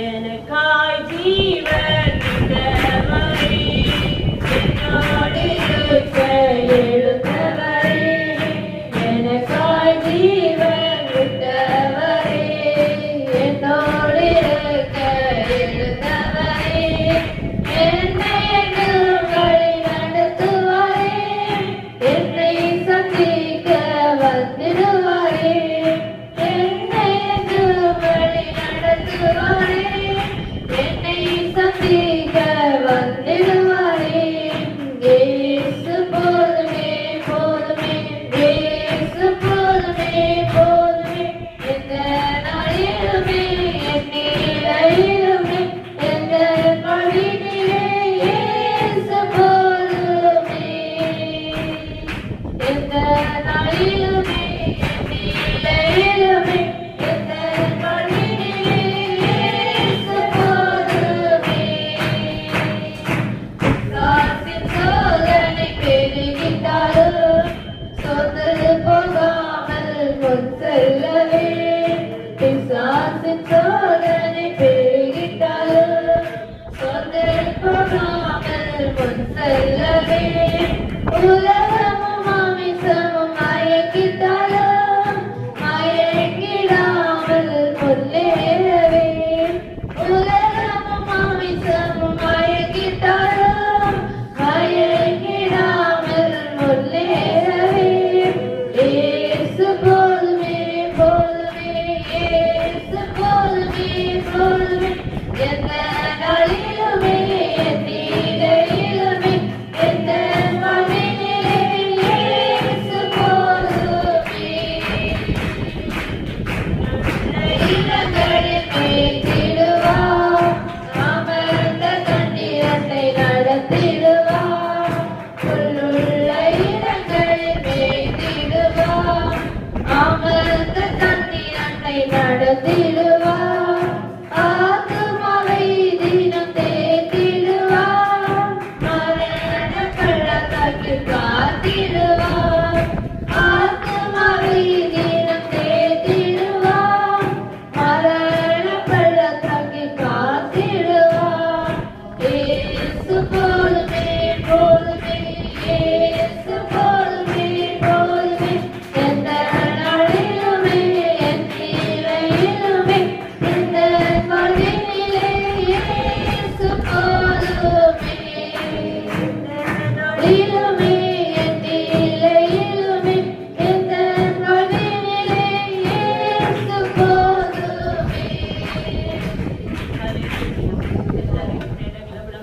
எனக்காய் ஜீவன் விட்டவரே, என்னோடு இருக்க எழுந்தவரே, எனக்காய் ஜீவன் விட்டவரே, என்னோடு இருக்க எழுந்தவரே, என்னை என்றும் வழி நடத்துவாரே, என்னை சந்திக்க வந்திடுவாரே, என்னை என்றும் வழி நடத்துவாரே, என்னை சந்திக்க வந்திடுவாரே. இயேசு போதுமே போதுமே, இயேசு போதுமே போதுமே, எந்த நாளிலுமே என் நிலையிலுமே எந்த வழியிலே இயேசு போதுமே, எந்த நாளிலுமே என் நிலையிலுமே எந்த வழியிலே இயேசு போதுமே. பிசாசின் சோதனை பெருகிட்டாலும் சோர்ந்து போகாமல் முன் செல்லவே, பிசாசின் சோதனை பெருகிட்டாலும் சோர்ந்து போகாமல் முன் செல்லவே, உலகமும் மாமிசமும் மயக்கிட்டாலும் மயங்கிடாமல் முன்னேறவே, உலகமும் மாமிசமும் மயக்கிட்டாலும் மயங்கிடாமல் முன்னேறவே, இயேசு போதுமே போதுமே, இயேசு போதுமே போதுமே, எந்த